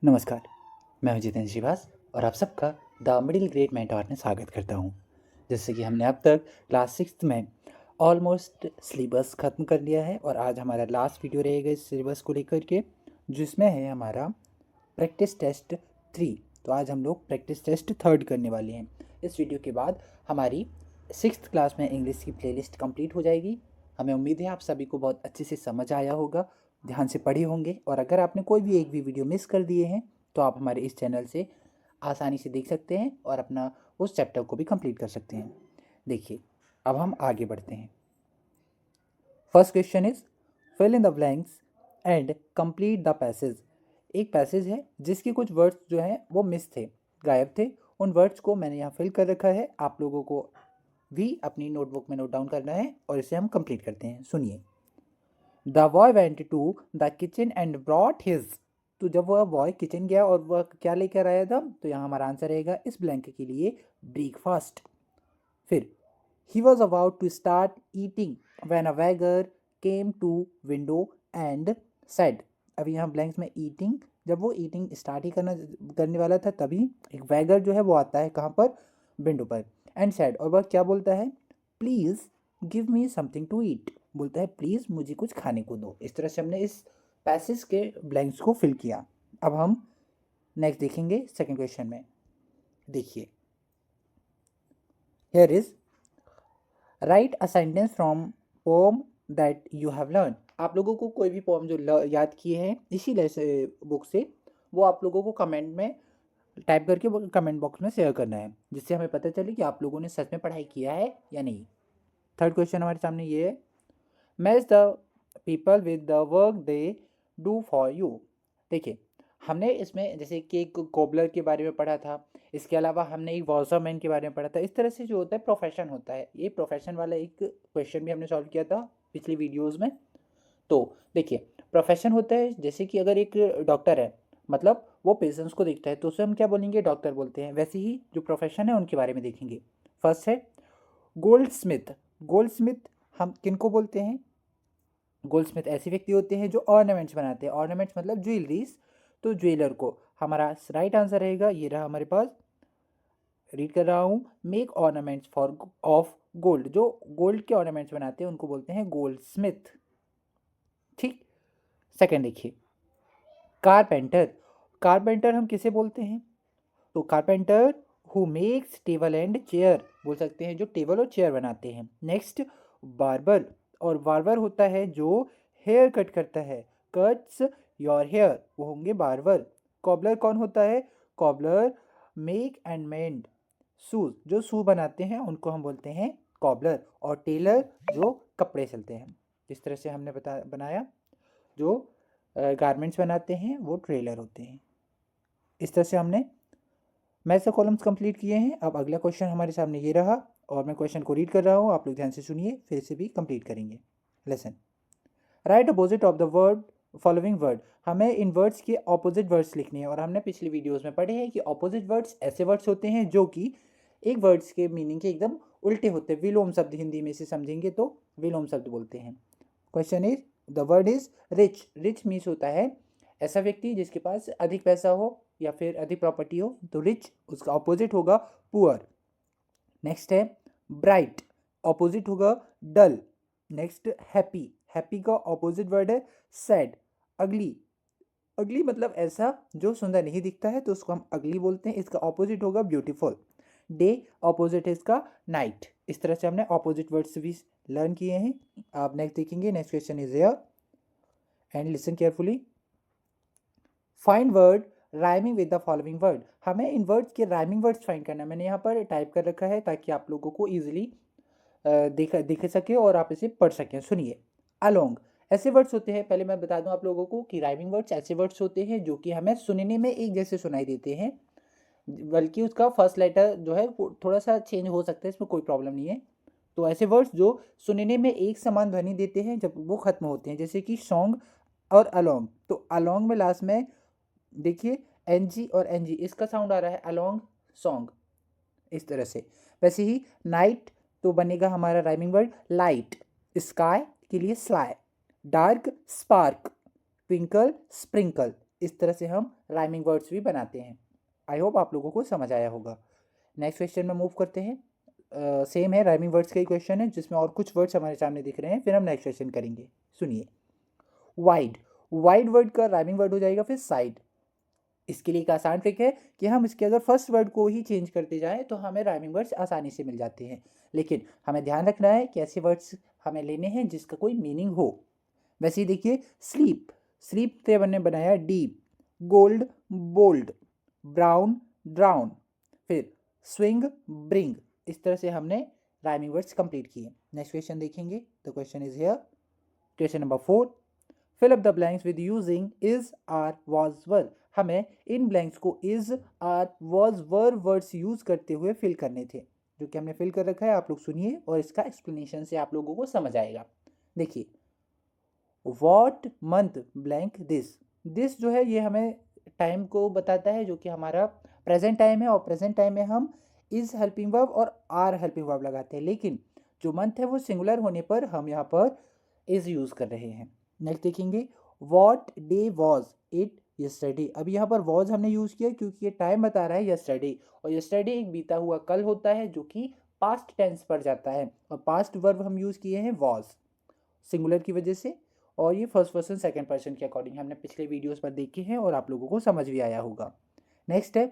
नमस्कार, मैं हूं जितेंद्र श्रीवास और आप सबका द मिडिल ग्रेड मेंटोर में स्वागत करता हूं। जैसे कि हमने अब तक क्लास सिक्स्थ में ऑलमोस्ट सिलेबस ख़त्म कर लिया है और आज हमारा लास्ट वीडियो रहेगा इस सिलेबस को लेकर के, जिसमें है हमारा प्रैक्टिस टेस्ट 3। तो आज हम लोग प्रैक्टिस टेस्ट 3 करने वाले हैं। इस वीडियो के बाद हमारी सिक्स्थ क्लास में इंग्लिश की प्लेलिस्ट कंप्लीट हो जाएगी। हमें उम्मीद है आप सभी को बहुत अच्छे से समझ आया होगा, ध्यान से पढ़े होंगे, और अगर आपने कोई भी एक भी वीडियो मिस कर दिए हैं तो आप हमारे इस चैनल से आसानी से देख सकते हैं और अपना उस चैप्टर को भी कंप्लीट कर सकते हैं। देखिए, अब हम आगे बढ़ते हैं। First question is fill in the blanks and complete the passage. एक पैसेज है जिसके कुछ वर्ड्स जो हैं वो मिस थे, गायब थे। उन वर्ड्स को मैंने यहाँ फिल कर रखा है, आप लोगों को भी अपनी नोटबुक में नोट डाउन करना है और इसे हम कंप्लीट करते हैं। सुनिए। The boy went to the kitchen and brought his. तो जब वह बॉय किचन गया और वह क्या लेकर आया था, तो यहाँ हमारा आंसर रहेगा इस ब्लैंक के लिए ब्रेकफास्ट। फिर he was about to start eating when a beggar came to window and said. अभी यहाँ ब्लैंक्स में ईटिंग, जब वो ईटिंग स्टार्ट ही करने वाला था तभी एक वैगर जो है वो आता है कहाँ पर, विंडो पर। एंड सेड, और वह क्या बोलता है, please give me something to eat. बोलता है प्लीज़ मुझे कुछ खाने को दो। इस तरह से हमने इस पैसेज के ब्लैंक्स को फिल किया। अब हम नेक्स्ट देखेंगे सेकंड क्वेश्चन में। देखिए, here is write a sentence from poem that you have learn. आप लोगों को कोई भी पोम जो याद किए हैं इसी बुक से, वो आप लोगों को कमेंट में टाइप करके कमेंट बॉक्स में शेयर करना है, जिससे हमें पता चले कि आप लोगों ने सच में पढ़ाई किया है या नहीं। थर्ड क्वेश्चन हमारे सामने ये है, match the people with the work they do for you. देखिए, हमने इसमें जैसे कि एक कोबलर के बारे में पढ़ा था, इसके अलावा हमने एक वॉशरमैन के बारे में पढ़ा था। इस तरह से जो होता है प्रोफेशन होता है, ये प्रोफेशन वाला एक क्वेश्चन भी हमने सॉल्व किया था पिछली वीडियोज़ में। तो देखिए, प्रोफेशन होता है जैसे कि अगर एक डॉक्टर है, मतलब वो पेशेंट्स को देखता है, तो उसे हम क्या बोलेंगे, डॉक्टर बोलते हैं। वैसे ही जो प्रोफेशन है उनके बारे में देखेंगे। फर्स्ट है गोल्ड स्मिथ। गोल्ड स्मिथ हम किन को बोलते हैं, गोल्ड स्मिथ ऐसे व्यक्ति होते हैं जो ऑर्नामेंट्स बनाते हैं। ऑर्नामेंट्स मतलब ज्वेलरीज, तो ज्वेलर को। हमारा राइट आंसर रहेगा, ये रहा हमारे पास, रीड कर रहा हूँ, make ornaments for of gold. जो गोल्ड के ऑर्नामेंट्स बनाते हैं उनको बोलते हैं गोल्ड स्मिथ। ठीक। सेकंड देखिए, कारपेंटर। कारपेंटर हम किसे बोलते हैं, तो carpenter who makes table and chair बोल सकते हैं, जो टेबल और चेयर बनाते हैं। नेक्स्ट बार्बर, और बार्बर होता है जो हेयर कट करता है, कट्स योर हेयर, वो होंगे बार्बर। कॉबलर कौन होता है, cobbler make and mend shoes, जो शू बनाते हैं उनको हम बोलते हैं कॉबलर। और टेलर जो कपड़े सिलते हैं। इस तरह से हमने बनाया, जो गारमेंट्स बनाते हैं वो ट्रेलर होते हैं। इस तरह से हमने मैथ्स के कॉलम्स कंप्लीट किए हैं। अब अगला क्वेश्चन हमारे सामने ये रहा, और मैं क्वेश्चन को रीड कर रहा हूँ, आप लोग ध्यान से सुनिए, फिर से भी कंप्लीट करेंगे। Lesson, right opposite of the word following word. हमें इन वर्ड्स के ऑपोजिट वर्ड्स लिखने हैं, और हमने पिछली वीडियोस में पढ़े हैं कि ऑपोजिट वर्ड्स ऐसे वर्ड्स होते हैं जो कि एक वर्ड्स के मीनिंग के एकदम उल्टे होते हैं। विलोम शब्द हिंदी में से समझेंगे तो विलोम शब्द बोलते हैं। Question is, the word is rich. Rich means होता है ऐसा व्यक्ति जिसके पास अधिक पैसा हो या फिर अधिक प्रॉपर्टी हो, तो रिच। उसका ऑपोजिट होगा पुअर। नेक्स्ट है ब्राइट, ऑपोजिट होगा डल। नेक्स्ट हैप्पी, हैप्पी का ऑपोजिट वर्ड है सैड। अगली, अगली मतलब ऐसा जो सुंदर नहीं दिखता है, तो उसको हम अगली बोलते हैं, इसका ऑपोजिट होगा ब्यूटीफुल। डे, ऑपोजिट है इसका नाइट। इस तरह से हमने ऑपोजिट वर्ड्स भी लर्न किए हैं। आप नेक्स्ट देखेंगे, next question is here and listen carefully. Find word rhyming with the following word. हमें इन वर्ड्स के राइमिंग वर्ड्स फाइंड करना है। मैंने यहाँ पर टाइप कर रखा है ताकि आप लोगों को ईजिली दिख सके और आप इसे पढ़ सकें। सुनिए, अलोंग, ऐसे वर्ड्स होते हैं, पहले मैं बता दूं आप लोगों को कि राइमिंग वर्ड्स ऐसे वर्ड्स होते हैं जो कि हमें सुनने में एक जैसे सुनाई देते हैं, बल्कि उसका फर्स्ट लेटर जो है वो थोड़ा सा चेंज हो सकता है, इसमें कोई प्रॉब्लम नहीं है। तो ऐसे वर्ड्स जो सुनने में एक समान ध्वनि देते हैं जब वो खत्म होते हैं, जैसे कि सॉन्ग और अलोंग। तो अलोंग में लास्ट में देखिए एनजी और एनजी, इसका साउंड आ रहा है अलोंग सॉन्ग, इस तरह से। वैसे ही नाइट तो बनेगा हमारा राइमिंग वर्ड लाइट। स्काई के लिए sly, dark spark, twinkle sprinkle, इस तरह से हम राइमिंग वर्ड्स भी बनाते हैं। आई होप आप लोगों को समझ आया होगा। नेक्स्ट क्वेश्चन में मूव करते हैं। सेम है, राइमिंग वर्ड्स का ही क्वेश्चन है जिसमें और कुछ वर्ड्स हमारे सामने दिख रहे हैं, फिर हम नेक्स्ट क्वेश्चन करेंगे। सुनिए, वाइड, वाइड वर्ड का राइमिंग वर्ड हो जाएगा फिर साइड। इसके लिए एक आसान ट्रिक है कि हम इसके अगर फर्स्ट वर्ड को ही चेंज करते जाएं तो हमें राइमिंग वर्ड्स आसानी से मिल जाते हैं, लेकिन हमें ध्यान रखना है कि ऐसे वर्ड्स हमें लेने हैं जिसका कोई मीनिंग हो। वैसे ही देखिए, स्लीप, स्लीप से हमने बनाया deep, gold bold, brown drown, फिर स्विंग ब्रिंग। इस तरह से हमने राइमिंग वर्ड्स कंप्लीट किए। नेक्स्ट क्वेश्चन देखेंगे। The question is here, question number 4, fill up the blanks with using is are was were. हमें इन ब्लैंक्स को is are was were words use करते हुए फिल करने थे, जो कि हमने फिल कर रखा है। आप लोग सुनिए और इसका एक्सप्लेनेशन से आप लोगों को समझ आएगा। देखिए, what month blank this, this जो है ये हमें टाइम को बताता है, जो कि हमारा प्रेजेंट टाइम है, और प्रेजेंट टाइम में हम इज हेल्पिंग वर्ब और आर हेल्पिंग वर्ब लगाते हैं, लेकिन जो मंथ है वो सिंगुलर होने पर हम यहाँ पर इज यूज कर रहे हैं। नेक्स्ट देखेंगे, what day was it yesterday. अभी यहाँ पर वॉज हमने यूज किया क्योंकि ये टाइम बता रहा है यस्टरडे, और यस्टरडे एक बीता हुआ कल होता है जो कि पास्ट टेंस पर जाता है, और पास्ट वर्ब हम यूज किए हैं वॉज सिंगुलर की वजह से, और ये फर्स्ट पर्सन सेकंड पर्सन के अकॉर्डिंग हमने पिछले वीडियोस पर देखे हैं और आप लोगों को समझ भी आया होगा। नेक्स्ट है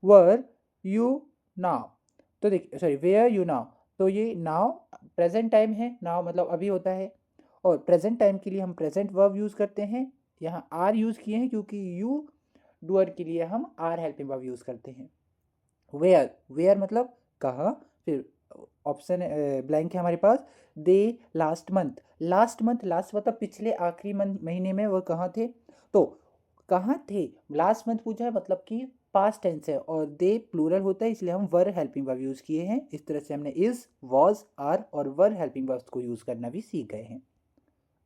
वर यू नाउ। तो देखिए, सॉरी, वेयर यू नाउ, तो ये नाउ प्रेजेंट टाइम है, नाउ मतलब अभी होता है, और प्रेजेंट टाइम के लिए हम प्रेजेंट वर्ब यूज़ करते हैं। यहाँ आर यूज़ किए हैं क्योंकि यू डूअर के लिए हम आर हेल्पिंग वर्ब यूज़ करते हैं। वेयर, वेयर मतलब कहाँ, फिर ऑप्शन ब्लैंक है हमारे पास, they last month, last month, last मतलब पिछले आखिरी महीने में वो कहाँ थे, तो कहाँ थे, लास्ट मंथ पूछा है मतलब कि पास्ट टेंस है, और दे प्लूरल होता है, इसलिए हम वर हेल्पिंग वर्ब यूज़ किए हैं। इस तरह से हमने इज, वॉज, आर और वर हेल्पिंग वर्ब्स को यूज़ करना भी सीख गए हैं।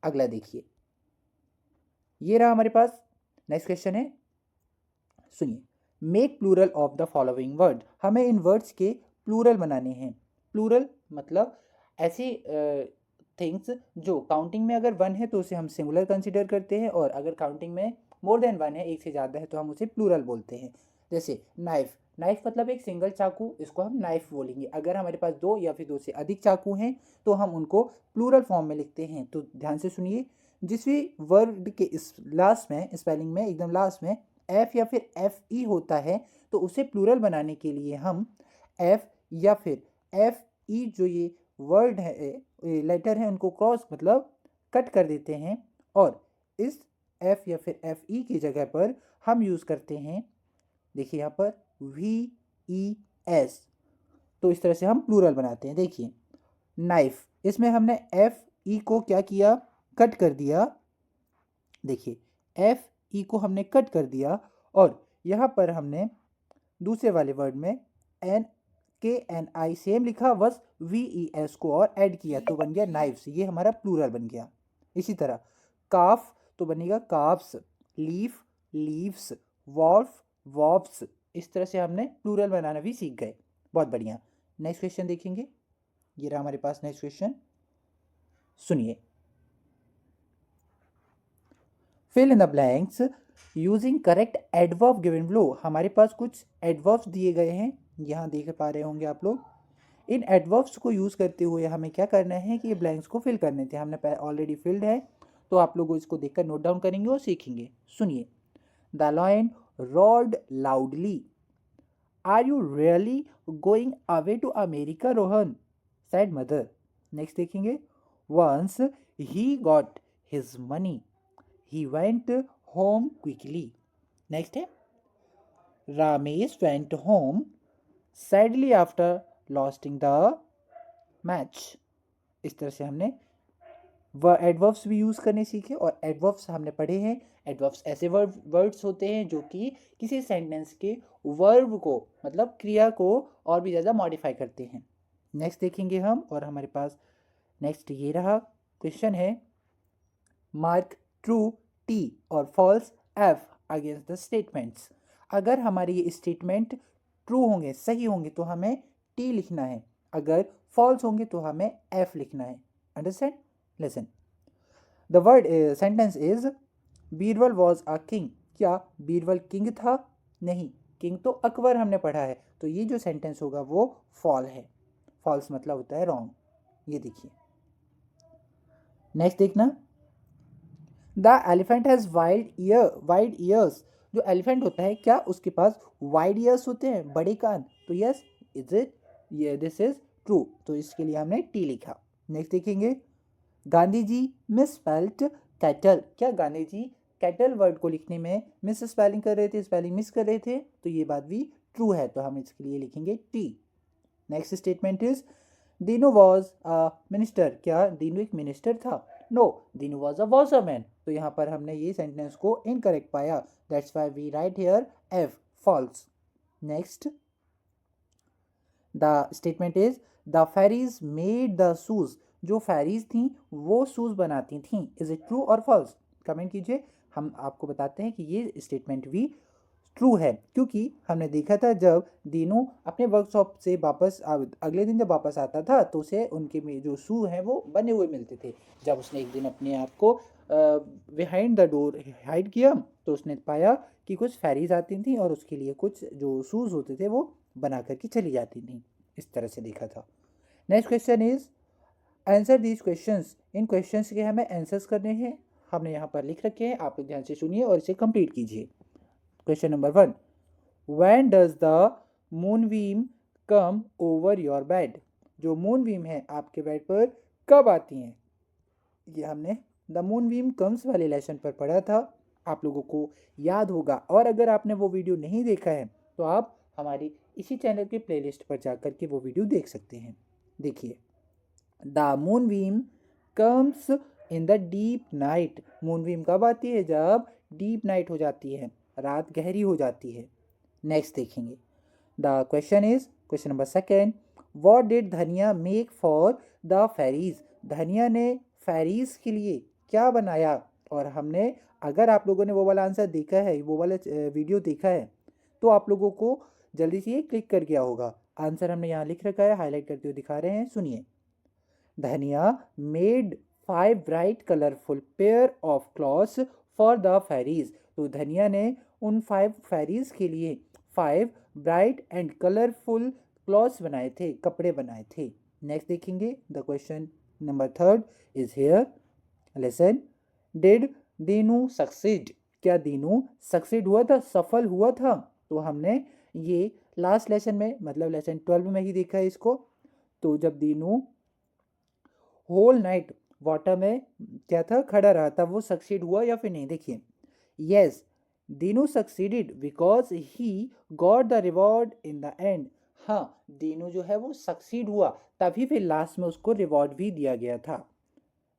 अगला देखिए, ये रहा हमारे पास। नेक्स्ट क्वेश्चन है, सुनिए, make plural of the following word. हमें इन वर्ड्स के प्लूरल बनाने हैं। प्लूरल मतलब ऐसी थिंग्स जो काउंटिंग में अगर वन है तो उसे हम सिंगुलर कंसिडर करते हैं, और अगर काउंटिंग में मोर देन वन है, एक से ज़्यादा है, तो हम उसे प्लूरल बोलते हैं। जैसे नाइफ, नाइफ मतलब एक सिंगल चाकू, इसको हम नाइफ बोलेंगे। अगर हमारे पास दो या फिर दो से अधिक चाकू हैं तो हम उनको प्लूरल फॉर्म में लिखते हैं। तो ध्यान से सुनिए, जिस भी वर्ड के इस लास्ट में, स्पेलिंग में एकदम लास्ट में एफ या फिर एफ ई होता है, तो उसे प्लूरल बनाने के लिए हम एफ या फिर एफ ई जो ये वर्ड है, लेटर है, उनको क्रॉस मतलब कट कर देते हैं, और इस एफ या फिर एफ ई की जगह पर हम यूज़ करते हैं, देखिए यहाँ पर वी ई एस। तो इस तरह से हम प्लूरल बनाते हैं। देखिए, नाइफ, इसमें हमने एफ ई को क्या किया, कट कर दिया। देखिए, एफ ई को हमने कट कर दिया, और यहाँ पर हमने दूसरे वाले वर्ड में एन के एन आई सेम लिखा, बस वी ई एस को और ऐड किया, तो बन गया नाइफ्स। ये हमारा प्लूरल बन गया। इसी तरह काफ तो बनेगा काफ्स, लीफ लीव्स, वॉल्फ वॉब्स। इस तरह से हमने प्लूरल बनाना भी सीख गए। बहुत बढ़िया। नेक्स्ट क्वेश्चन देखेंगे, ये रहा हमारे पास नेक्स्ट क्वेश्चन। सुनिए, fill in the blanks using correct adverb given below. हमारे पास कुछ एडवर्ब्स दिए गए हैं, यहाँ देख पा रहे होंगे आप लोग। इन एडवर्ब्स को यूज़ करते हुए हमें क्या करना है कि ये ब्लैंक्स को फिल करने थे। हमने ऑलरेडी फिल्ड है, तो आप लोग इसको देखकर नोट डाउन करेंगे और सीखेंगे। सुनिए, the lion roared loudly. Are you really going away to America, Rohan? Said mother. Next देखेंगे, once he got his money, he went home quickly. Next है, Ramesh went home sadly after losing the match. इस तरह से हमने adverbs भी use करने सीखे, और एडवर्ब्स हमने पढ़े हैं। एडवर्ब्स ऐसे वर्ड्स होते हैं जो कि किसी सेंटेंस के वर्ब को मतलब क्रिया को और भी ज़्यादा मॉडिफाई करते हैं। नेक्स्ट देखेंगे हम, और हमारे पास नेक्स्ट ये रहा क्वेश्चन है, मार्क ट्रू टी और false F against the statements. अगर हमारे ये स्टेटमेंट ट्रू होंगे, सही होंगे, तो हमें टी लिखना है, अगर फॉल्स होंगे तो हमें एफ लिखना है। Understand? Listen. The word sentence is Birbal was a king. क्या बीरबल किंग था? नहीं, किंग तो अकबर हमने पढ़ा है, तो ये जो सेंटेंस होगा वो फॉल है। फॉल्स मतलब होता है रॉन्ग। ये देखिए, नेक्स्ट देखना, the elephant has wide years. जो एलिफेंट होता है क्या उसके पास वाइड ईयर्स होते हैं, बड़े कान? तो यस, इज इट, ये दिस इज ट्रू, तो इसके लिए हमने टी लिखा। नेक्स्ट देखेंगे, Gandhi ji miss spelt cattle. क्या गांधी जी कैटल वर्ड को लिखने में मिस स्पेलिंग कर रहे थे, स्पेलिंग मिस कर रहे थे? तो ये बात भी ट्रू है, तो हम इसके लिए लिखेंगे T. Next statement is Dinu was a minister. क्या दीनू एक मिनिस्टर था? No, Dinu was a washerman. तो यहाँ पर हमने ये सेंटेंस को इनकरेक्ट पाया, that's why we write here F, false. Next, the statement is the fairies made the shoes. जो फेरीज थी वो शूज बनाती थी, इज इट ट्रू और फॉल्स? कमेंट कीजिए, हम आपको बताते हैं कि ये स्टेटमेंट भी ट्रू है, क्योंकि हमने देखा था जब दीनू अपने वर्कशॉप से वापस अगले दिन जब वापस आता था तो उसे उनके में जो शू हैं वो बने हुए मिलते थे। जब उसने एक दिन अपने आप को बिहाइंड द डोर हाइड किया तो उसने पाया कि कुछ फेरीज आती थी और उसके लिए कुछ जो शूज़ होते थे वो बना करके चली जाती थी। इस तरह से देखा था। Next question is answer these questions. In questions के हमें आंसर्स करने हैं, हमने यहाँ पर लिख रखे हैं, आप लोग ध्यान से सुनिए और इसे कंप्लीट कीजिए। Question number 1, when does the moonbeam come over your bed. जो मूनबीम है आपके बेड पर कब आती हैं? ये हमने द मूनबीम कम्स वाले लेसन पर पढ़ा था, आप लोगों को याद होगा। और अगर आपने वो वीडियो नहीं देखा है तो आप हमारी इसी चैनल के प्लेलिस्ट पर जाकर के वो वीडियो देख सकते हैं। देखिए, the moonbeam comes in the deep night. Moonbeam कब आती है? जब डीप नाइट हो जाती है, रात गहरी हो जाती है। नेक्स्ट देखेंगे, the question is question number 2, what did धनिया मेक फॉर द फेरीज। धनिया ने फेरीज के लिए क्या बनाया? और हमने, अगर आप लोगों ने वो वाला आंसर देखा है, वो वाला वीडियो देखा है, तो आप लोगों को जल्दी से क्लिक कर गया होगा। आंसर हमने यहाँ लिख रखा है, हाईलाइट करते हुए दिखा रहे हैं, सुनिए। Dhaniya made 5 bright colourful pair of clothes for the fairies. तो धनिया ने उन 5 फेरीज के लिए 5 ब्राइट एंड कलरफुल क्लॉथ्स बनाए थे, कपड़े बनाए थे। नेक्स्ट देखेंगे, the question number 3 is here, lesson did Dinu succeed. क्या दीनू सक्सीड हुआ था, सफल हुआ था? तो हमने ये लास्ट लेसन में, मतलब लेसन 12 में ही देखा है इसको। तो जब दीनू होल नाइट वाटर में क्या था, खड़ा रहा था, वो सक्सीड हुआ या फिर नहीं? देखिए, yes, Dinu succeeded because he got the reward in the end. हाँ, दीनू जो है वो सक्सीड हुआ, तभी फिर लास्ट में उसको रिवॉर्ड भी दिया गया था।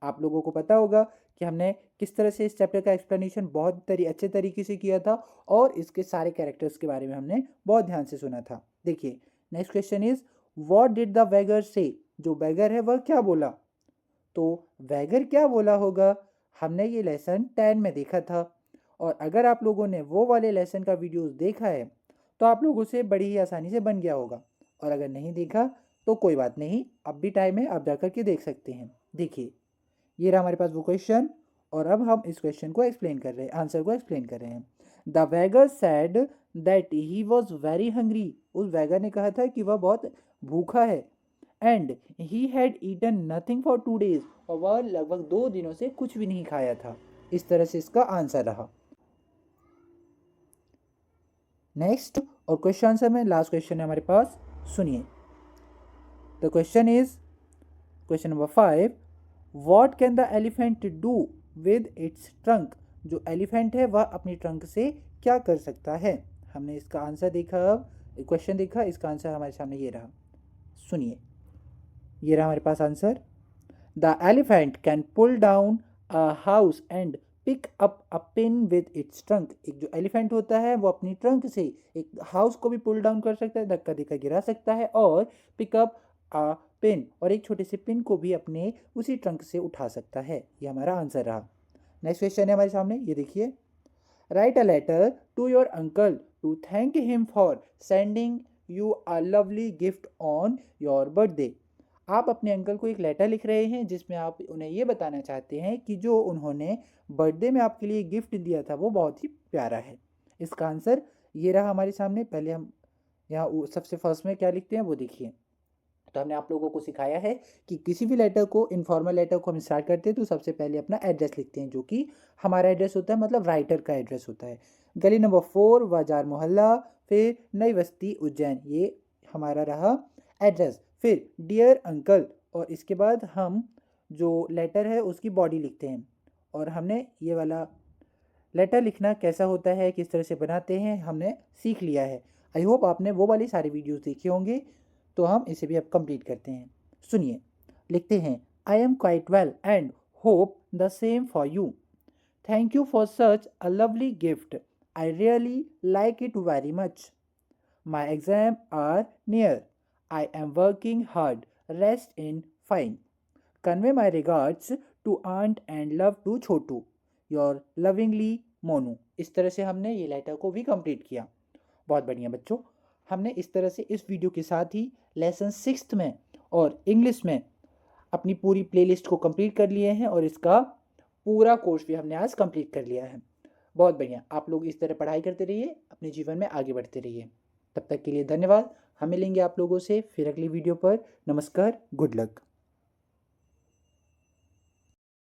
आप लोगों को पता होगा कि हमने किस तरह से इस चैप्टर का एक्सप्लेनेशन बहुत अच्छे तरीके से किया था, और इसके सारे कैरेक्टर्स के बारे में हमने बहुत ध्यान से सुना था। देखिए, next question is what did the beggar से। जो बेगर है वह क्या बोला? तो वैगर क्या बोला होगा, हमने ये लेसन 10 में देखा था। और अगर आप लोगों ने वो वाले लेसन का वीडियोस देखा है तो आप लोगों से बड़ी ही आसानी से बन गया होगा, और अगर नहीं देखा तो कोई बात नहीं, अब भी टाइम है, आप जाकर के देख सकते हैं। देखिए, ये रहा हमारे पास वो क्वेश्चन, और अब हम इस क्वेश्चन को एक्सप्लेन कर रहे हैं, आंसर को एक्सप्लेन कर रहे हैं। The beggar said that he was very hungry. उस वैगर ने कहा था कि वह बहुत भूखा है। And he had eaten nothing for 2 days। और वह लगभग 2 दिनों से कुछ भी नहीं खाया था। इस तरह से इसका आंसर रहा। नेक्स्ट, और क्वेश्चन आंसर में लास्ट क्वेश्चन है हमारे पास, सुनिए। The question is question number 5, what can the elephant do with its trunk. जो एलिफेंट है वह अपनी ट्रंक से क्या कर सकता है? हमने इसका आंसर देखा, क्वेश्चन देखा, इसका आंसर हमारे सामने ये रहा, सुनिए। ये रहा हमारे पास answer, the elephant can pull down a house and pick up a pin with its trunk. एक जो एलिफेंट होता है वो अपनी ट्रंक से एक हाउस को भी पुल डाउन कर सकता है, धक्का देकर गिरा सकता है, और पिकअप अ पिन, और एक छोटे से पिन को भी अपने उसी ट्रंक से उठा सकता है। ये हमारा आंसर रहा। नेक्स्ट क्वेश्चन है हमारे सामने, ये देखिए, write a letter to your uncle to thank him for sending you a lovely gift on your birthday. आप अपने अंकल को एक लेटर लिख रहे हैं जिसमें आप उन्हें ये बताना चाहते हैं कि जो उन्होंने बर्थडे में आपके लिए गिफ्ट दिया था वो बहुत ही प्यारा है। इसका आंसर ये रहा हमारे सामने। पहले हम यहाँ सबसे फर्स्ट में क्या लिखते हैं वो देखिए। तो हमने आप लोगों को सिखाया है कि किसी भी लेटर को, इनफॉर्मल लेटर को हम स्टार्ट करते हैं तो सबसे पहले अपना एड्रेस लिखते हैं, जो कि हमारा एड्रेस होता है, मतलब राइटर का एड्रेस होता है। गली नंबर 4, बाजार मोहल्ला, फिर नई बस्ती उज्जैन, ये हमारा रहा एड्रेस। फिर डियर अंकल, और इसके बाद हम जो लेटर है उसकी बॉडी लिखते हैं। और हमने ये वाला लेटर लिखना कैसा होता है, किस तरह से बनाते हैं, हमने सीख लिया है। आई होप आपने वो वाली सारी वीडियोस देखे होंगे। तो हम इसे भी अब कंप्लीट करते हैं। सुनिए, लिखते हैं, I am quite well and hope the same for you. Thank you for such a lovely gift. I really like it very much. My exam are near. I am working hard. Rest in fine. Convey my regards to aunt and love to Chhotu. Your lovingly Monu. इस तरह से हमने ये letter को भी complete किया। बहुत बढ़िया बच्चों, हमने इस तरह से इस वीडियो के साथ ही लेसन 6th में और इंग्लिश में अपनी पूरी प्लेलिस्ट को कंप्लीट कर लिए हैं और इसका पूरा कोर्स भी हमने आज कंप्लीट कर लिया है। बहुत बढ़िया, आप लोग इस तरह पढ़ाई करते रहिए, अपने जीवन में आगे बढ़ते रहिए। तब तक के लिए धन्यवाद। हम मिलेंगे आप लोगों से फिर अगली वीडियो पर। नमस्कार, गुड लक।